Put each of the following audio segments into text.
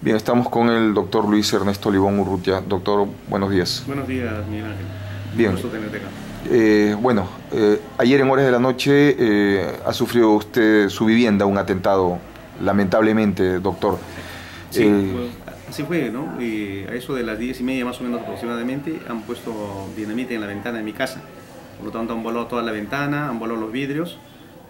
Bien, estamos con el doctor Luis Ernesto Olivón Urrutia. Doctor, buenos días. Buenos días, Miguel Ángel. Bien. Un gusto tenerte acá. Ayer en horas de la noche ha sufrido usted su vivienda un atentado, lamentablemente, doctor. Sí, pues, así fue, ¿no? A eso de las 10:30 más o menos aproximadamente han puesto dinamita en la ventana de mi casa. Por lo tanto han volado toda la ventana, han volado los vidrios,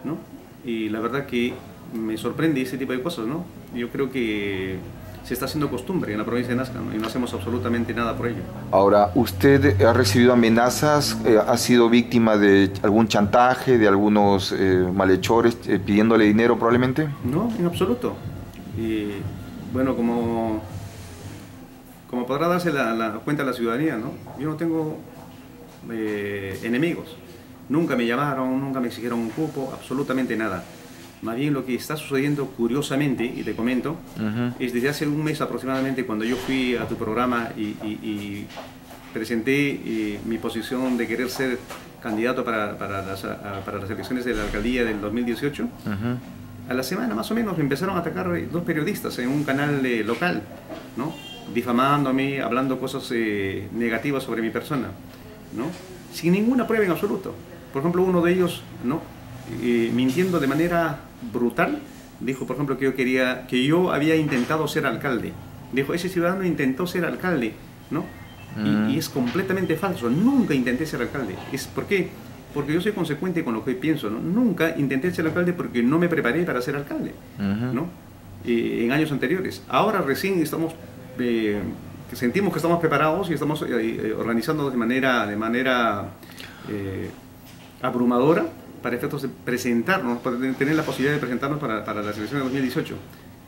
¿no? Y la verdad que me sorprende ese tipo de cosas, ¿no? Yo creo que se está haciendo costumbre en la provincia de Nazca, ¿no? Y no hacemos absolutamente nada por ello. Ahora, ¿usted ha recibido amenazas? ¿Ha sido víctima de algún chantaje, de algunos malhechores pidiéndole dinero probablemente? No, en absoluto. Bueno, como podrá darse la cuenta a la ciudadanía, ¿no? Yo no tengo enemigos. Nunca me llamaron, nunca me exigieron un cupo, absolutamente nada. Más bien lo que está sucediendo curiosamente, y te comento, es desde hace un mes aproximadamente cuando yo fui a tu programa y presenté mi posición de querer ser candidato para las elecciones de la alcaldía del 2018. A la semana más o menos me empezaron a atacar dos periodistas en un canal local, ¿no? Difamándome, hablando cosas negativas sobre mi persona, ¿no? Sin ninguna prueba en absoluto. Por ejemplo, uno de ellos, ¿no? Mintiendo de manera brutal, dijo, por ejemplo, que yo había intentado ser alcalde. Dijo, ese ciudadano intentó ser alcalde, ¿no? Y es completamente falso. Nunca intenté ser alcalde. ¿Por qué? Porque yo soy consecuente con lo que pienso, ¿no? Nunca intenté ser alcalde porque no me preparé para ser alcalde, ¿no? En años anteriores. Ahora recién estamos, sentimos que estamos preparados y estamos organizando de manera abrumadora para efectos de presentarnos, para tener la posibilidad de presentarnos para las elecciones de 2018.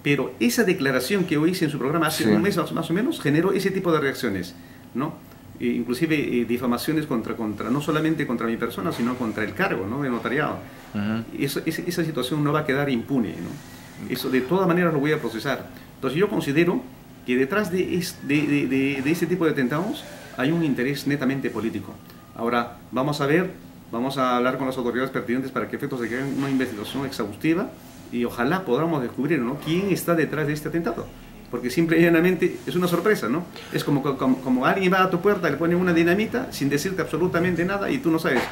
Pero esa declaración que hoy hice en su programa hace un mes más o menos generó ese tipo de reacciones, ¿no? Inclusive difamaciones no solamente contra mi persona, sino contra el cargo, ¿no? De notariado. Esa situación no va a quedar impune, ¿no? Eso de todas maneras lo voy a procesar. Entonces yo considero que detrás de ese tipo de atentados hay un interés netamente político. Ahora vamos a hablar con las autoridades pertinentes para que efectos de que hagan una investigación exhaustiva y ojalá podamos descubrir, ¿no?, quién está detrás de este atentado. Porque simple y llanamente es una sorpresa, ¿no? Es como alguien va a tu puerta, le pone una dinamita sin decirte absolutamente nada y tú no sabes.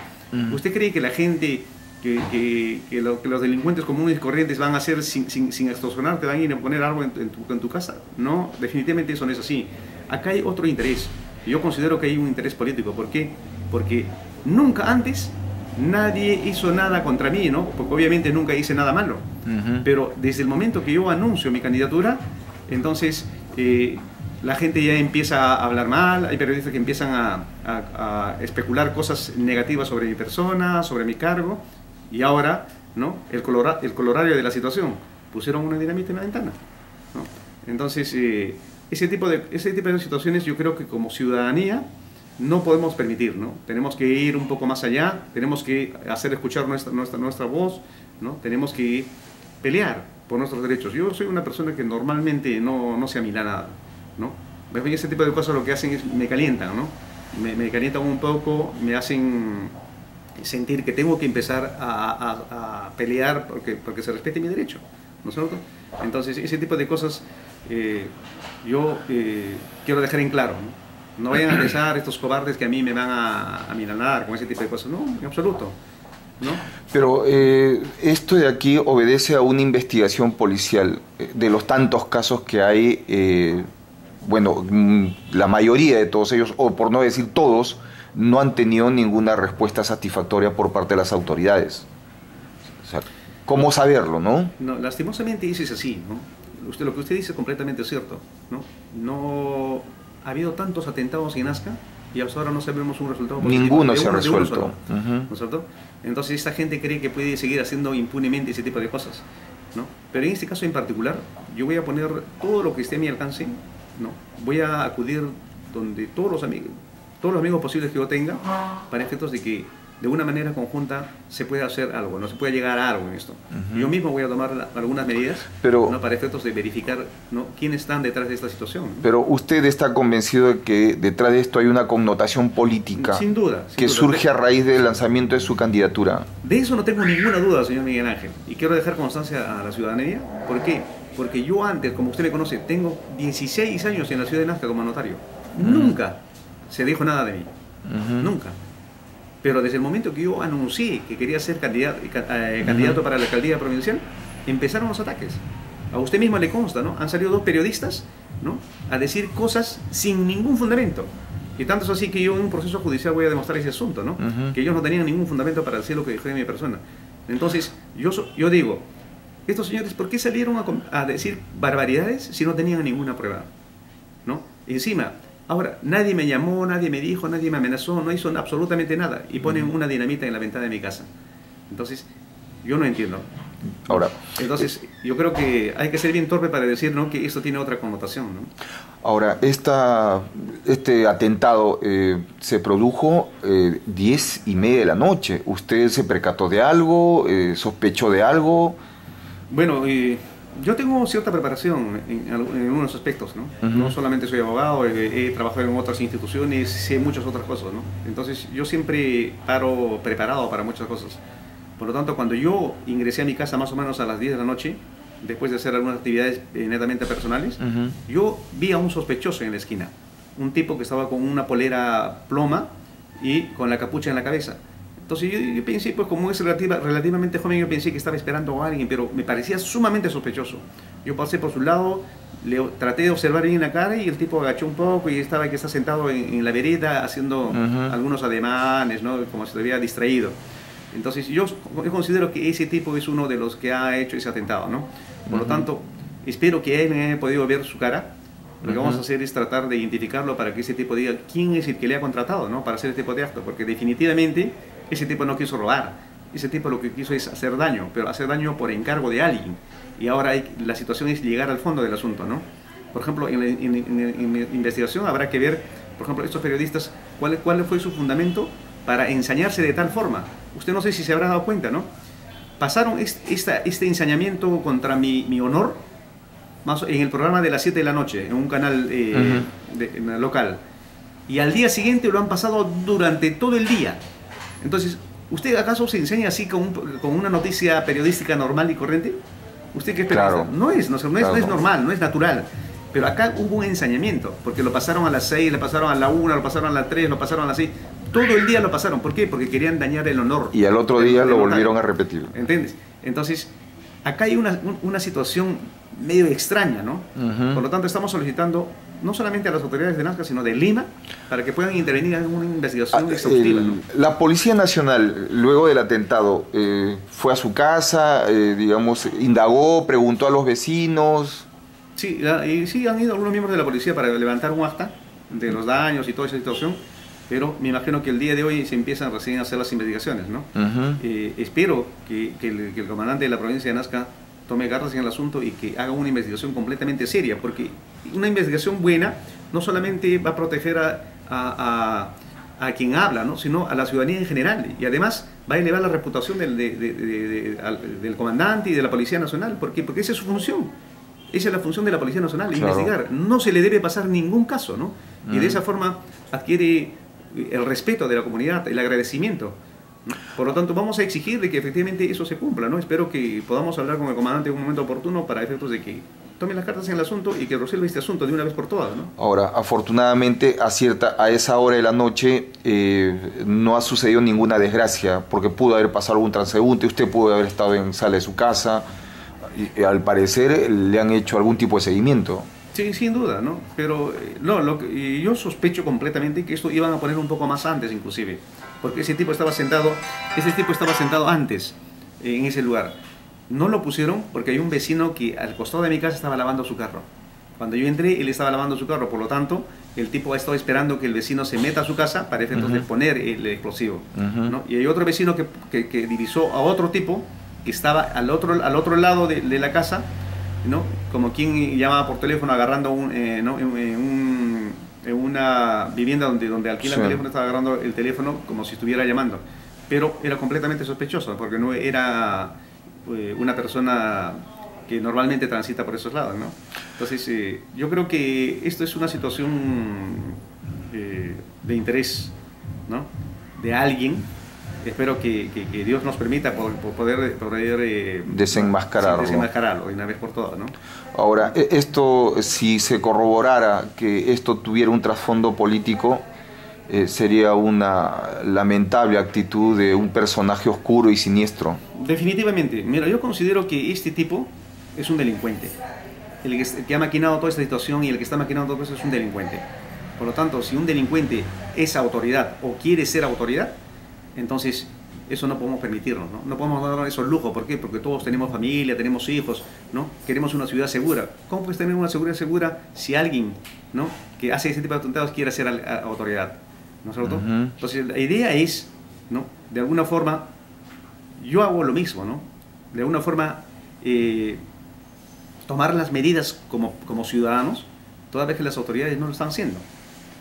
¿Usted cree que la gente, que los delincuentes comunes y corrientes van a hacer sin extorsionarte, van a ir a poner algo en tu casa? No, definitivamente eso no es así. Acá hay otro interés. Yo considero que hay un interés político. ¿Por qué? Porque nunca antes nadie hizo nada contra mí, ¿no? Porque obviamente nunca hice nada malo. Pero desde el momento que yo anuncio mi candidatura, entonces la gente ya empieza a hablar mal, hay periodistas que empiezan a especular cosas negativas sobre mi persona, sobre mi cargo, y ahora, ¿no?, el colorario de la situación, pusieron una dinamita en la ventana, ¿no? Entonces, ese tipo de situaciones yo creo que como ciudadanía no podemos permitir, ¿no? Tenemos que ir un poco más allá, tenemos que hacer escuchar nuestra voz, ¿no? Tenemos que pelear por nuestros derechos. Yo soy una persona que normalmente no se amilana, ¿no? Ese tipo de cosas lo que hacen es me calientan, ¿no? Me calientan un poco, me hacen sentir que tengo que empezar a pelear porque se respete mi derecho, ¿no es cierto? Entonces, ese tipo de cosas yo quiero dejar en claro, ¿no? No vayan a pensar estos cobardes que a mí me van a milanar con ese tipo de cosas. No, en absoluto, ¿no? Pero esto de aquí obedece a una investigación policial. De los tantos casos que hay, bueno, la mayoría de todos ellos, o por no decir todos, no han tenido ninguna respuesta satisfactoria por parte de las autoridades. O sea, ¿cómo saberlo, no? No, lastimosamente eso es así, ¿no? Lo que usted dice es completamente cierto, ¿no? No ha habido tantos atentados en Nazca y hasta ahora no sabemos un resultado positivo. Ninguno se ha resuelto. ¿No es cierto? Entonces esta gente cree que puede seguir haciendo impunemente ese tipo de cosas, ¿no? Pero en este caso en particular, yo voy a poner todo lo que esté a mi alcance, ¿no? Voy a acudir donde todos los amigos posibles que yo tenga, para efectos de que de una manera conjunta se puede hacer algo, no se puede llegar a algo en esto. Yo mismo voy a tomar algunas medidas, ¿no?, para efectos de verificar, ¿no?, quiénes están detrás de esta situación, ¿no? Pero usted está convencido de que detrás de esto hay una connotación política. Sin duda. Que surge a raíz del lanzamiento de su candidatura. De eso no tengo ninguna duda, señor Miguel Ángel. Y quiero dejar constancia a la ciudadanía. ¿Por qué? Porque yo antes, como usted me conoce, tengo 16 años en la ciudad de Nazca como notario. Nunca se dijo nada de mí. Nunca. Pero desde el momento que yo anuncié que quería ser candidato para la alcaldía provincial, empezaron los ataques. A usted mismo le consta, ¿no? Han salido 2 periodistas, ¿no?, a decir cosas sin ningún fundamento. Y tanto es así que yo en un proceso judicial voy a demostrar ese asunto, ¿no? Que ellos no tenían ningún fundamento para decir lo que dijo de mi persona. Entonces, yo digo, estos señores, ¿por qué salieron a decir barbaridades si no tenían ninguna prueba? ¿No? Encima, ahora, nadie me llamó, nadie me dijo, nadie me amenazó, no hizo absolutamente nada. Y ponen una dinamita en la ventana de mi casa. Entonces, yo no entiendo. Ahora, entonces, yo creo que hay que ser bien torpe para decir, ¿no?, que esto tiene otra connotación, ¿no? Ahora, este atentado se produjo 10:30 de la noche. ¿Usted se percató de algo? ¿Sospechó de algo? Bueno, yo tengo cierta preparación en algunos aspectos, ¿no? No solamente soy abogado, he trabajado en otras instituciones, sé muchas otras cosas, ¿no? Entonces, yo siempre paro preparado para muchas cosas. Por lo tanto, cuando yo ingresé a mi casa más o menos a las 10 de la noche, después de hacer algunas actividades netamente personales, yo vi a un sospechoso en la esquina. Un tipo que estaba con una polera ploma y con la capucha en la cabeza. Entonces yo pensé, pues como es relativamente joven, yo pensé que estaba esperando a alguien, pero me parecía sumamente sospechoso. Yo pasé por su lado, traté de observar bien la cara y el tipo agachó un poco y estaba que está sentado en la vereda haciendo algunos ademanes, ¿no?, como si se había distraído. Entonces yo considero que ese tipo es uno de los que ha hecho ese atentado, ¿no? Por lo tanto, espero que él haya podido ver su cara. Lo que vamos a hacer es tratar de identificarlo para que ese tipo diga quién es el que le ha contratado, ¿no?, para hacer este tipo de acto, porque definitivamente ese tipo no quiso robar, ese tipo lo que quiso es hacer daño, pero hacer daño por encargo de alguien. Y ahora la situación es llegar al fondo del asunto, ¿no? Por ejemplo, en la investigación habrá que ver, por ejemplo, estos periodistas, cuál fue su fundamento para ensañarse de tal forma. Usted no sé si se habrá dado cuenta, ¿no? Pasaron este ensañamiento contra mi honor en el programa de las 7 de la noche, en un canal local. Y al día siguiente lo han pasado durante todo el día. Entonces, ¿usted acaso se enseña así con una noticia periodística normal y corriente? ¿Usted qué es periodista? Claro. No es normal, no es natural. Pero acá hubo un ensañamiento, porque lo pasaron a las 6, lo pasaron a la 1, lo pasaron a las 3, lo pasaron a las 6. Todo el día lo pasaron. ¿Por qué? Porque querían dañar el honor. Y al otro día lo volvieron a repetir. ¿Entiendes? Entonces, acá hay una situación medio extraña, ¿no? Por lo tanto, estamos solicitando no solamente a las autoridades de Nazca, sino de Lima, para que puedan intervenir en una investigación exhaustiva, ¿no? La Policía Nacional, luego del atentado, fue a su casa, digamos, indagó, preguntó a los vecinos. Sí, sí, han ido algunos miembros de la policía para levantar un acta de los daños y toda esa situación, pero me imagino que el día de hoy se empiezan recién a hacer las investigaciones, ¿no? Espero que el comandante de la provincia de Nazca tome cartas en el asunto y que haga una investigación completamente seria, porque una investigación buena no solamente va a proteger a quien habla, ¿no?, sino a la ciudadanía en general, y además va a elevar la reputación del comandante y de la Policía Nacional, porque esa es su función. Esa es la función de la Policía Nacional, claro, investigar. No se le debe pasar ningún caso, ¿no? Y de esa forma adquiere el respeto de la comunidad, el agradecimiento. Por lo tanto, vamos a exigir de que efectivamente eso se cumpla, ¿no? Espero que podamos hablar con el comandante en un momento oportuno para efectos de que tome las cartas en el asunto y que resuelva este asunto de una vez por todas, ¿no? Ahora, afortunadamente, a esa hora de la noche no ha sucedido ninguna desgracia, porque pudo haber pasado algún transeúnte, usted pudo haber estado en sala de su casa. Y, al parecer le han hecho algún tipo de seguimiento. Sí, sin duda, ¿no? Pero yo sospecho completamente que esto iban a poner un poco más antes, inclusive, porque ese tipo estaba sentado antes en ese lugar. No lo pusieron porque hay un vecino que al costado de mi casa estaba lavando su carro. Cuando yo entré, él estaba lavando su carro, por lo tanto, el tipo ha estado esperando que el vecino se meta a su casa para efectos de poner el explosivo, ¿no? Y hay otro vecino que divisó a otro tipo que estaba al otro lado de la casa, ¿no?, como quien llamaba por teléfono agarrando en una vivienda donde alquilan el teléfono, estaba agarrando el teléfono como si estuviera llamando, pero era completamente sospechoso porque no era una persona que normalmente transita por esos lados, ¿no? Entonces yo creo que esto es una situación de interés, ¿no?, de alguien espero que Dios nos permita poder desenmascararlo de una vez por todas, ¿no? Ahora, esto, si se corroborara que esto tuviera un trasfondo político, sería una lamentable actitud de un personaje oscuro y siniestro. Definitivamente. Mira, yo considero que este tipo es un delincuente. El que ha maquinado toda esta situación y el que está maquinando todo eso es un delincuente. Por lo tanto, si un delincuente es autoridad o quiere ser autoridad, entonces eso no podemos permitirnos, ¿no? No podemos dar esos lujos. ¿Por qué? Porque todos tenemos familia, tenemos hijos, ¿no? Queremos una ciudad segura. ¿Cómo puedes tener una seguridad segura si alguien, ¿no?, que hace ese tipo de atentados quiere ser autoridad? ¿No es cierto? Entonces la idea es, ¿no?, de alguna forma, yo hago lo mismo, ¿no? De alguna forma, tomar las medidas como ciudadanos, toda vez que las autoridades no lo están haciendo.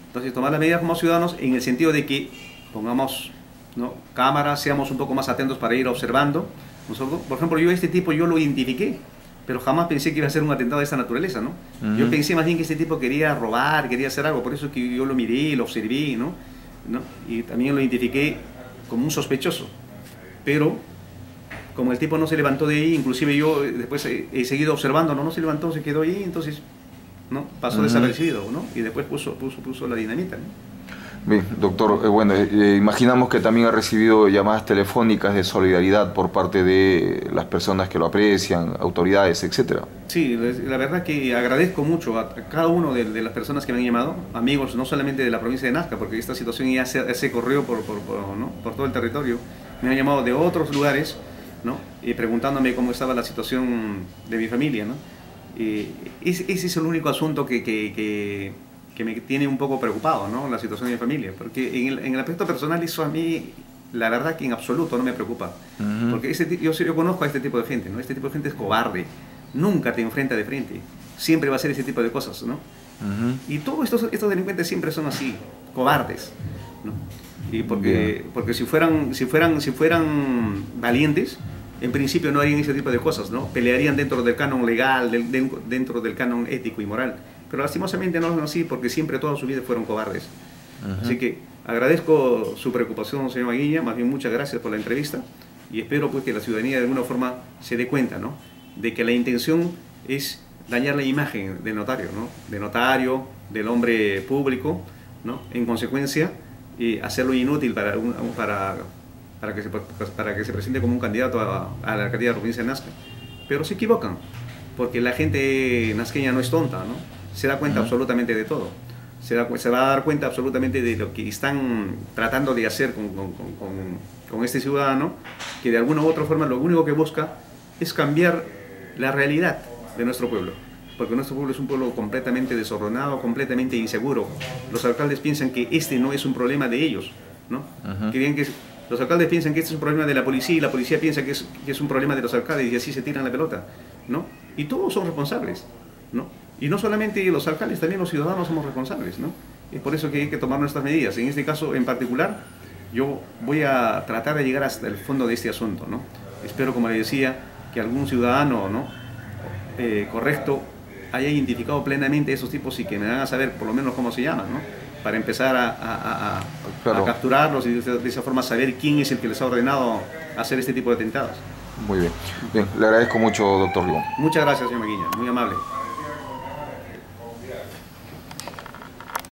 Entonces, tomar las medidas como ciudadanos en el sentido de que pongamos, ¿no?, cámaras, seamos un poco más atentos para ir observando. Nosotros, por ejemplo, yo este tipo yo lo identifiqué, pero jamás pensé que iba a ser un atentado de esta naturaleza, ¿no? Yo pensé más bien que este tipo quería robar, quería hacer algo, por eso que yo lo miré, lo observé, ¿no? Y también lo identifiqué como un sospechoso. Pero como el tipo no se levantó de ahí, inclusive yo después he seguido observando, no se levantó, se quedó ahí, entonces, ¿no?, pasó desapercibido, ¿no? Y después puso la dinamita, ¿no? Bien, doctor, bueno, imaginamos que también ha recibido llamadas telefónicas de solidaridad por parte de las personas que lo aprecian, autoridades, etcétera. Sí, la verdad que agradezco mucho a cada uno de las personas que me han llamado, amigos no solamente de la provincia de Nazca, porque esta situación ya se corrió por todo el territorio. Me han llamado de otros lugares, ¿no?, preguntándome cómo estaba la situación de mi familia, ¿no? Ese es el único asunto que me tiene un poco preocupado, ¿no?, la situación de mi familia, porque en el aspecto personal eso a mí, la verdad que en absoluto no me preocupa, porque yo conozco a este tipo de gente, ¿no? Este tipo de gente es cobarde, nunca te enfrenta de frente, siempre va a hacer ese tipo de cosas, ¿no? Y todos estos delincuentes siempre son así, cobardes, ¿no? Y porque si fueran valientes, en principio no harían ese tipo de cosas, ¿no? Pelearían dentro del canon legal, dentro del canon ético y moral. Pero lastimosamente no es así, porque siempre toda su vida fueron cobardes. Así que agradezco su preocupación, señor Maguilla, más bien muchas gracias por la entrevista, y espero pues que la ciudadanía de alguna forma se dé cuenta, ¿no?, de que la intención es dañar la imagen del notario, ¿no?, del hombre público, ¿no?, en consecuencia, hacerlo inútil para que se presente como un candidato a la alcaldía de la provincia de Nazca. Pero se equivocan, porque la gente nazqueña no es tonta, ¿no? Se da cuenta absolutamente de todo. Se va a dar cuenta absolutamente de lo que están tratando de hacer con este ciudadano, que de alguna u otra forma lo único que busca es cambiar la realidad de nuestro pueblo. Porque nuestro pueblo es un pueblo completamente desordenado, completamente inseguro. Los alcaldes piensan que este no es un problema de ellos, ¿no? Los alcaldes piensan que este es un problema de la policía, y la policía piensa que es un problema de los alcaldes, y así se tiran la pelota, ¿no? Y todos son responsables, ¿no? Y no solamente los alcaldes, también los ciudadanos somos responsables, ¿no? Es por eso que hay que tomar nuestras medidas. En este caso en particular, yo voy a tratar de llegar hasta el fondo de este asunto, ¿no? Espero, como le decía, que algún ciudadano, ¿no?, correcto haya identificado plenamente a esos tipos y que me hagan saber por lo menos cómo se llaman, ¿no?, para empezar a capturarlos y de esa forma saber quién es el que les ha ordenado hacer este tipo de atentados. Muy bien. Bien, le agradezco mucho, doctor Ribón. Muchas gracias, señor Maguilla, muy amable.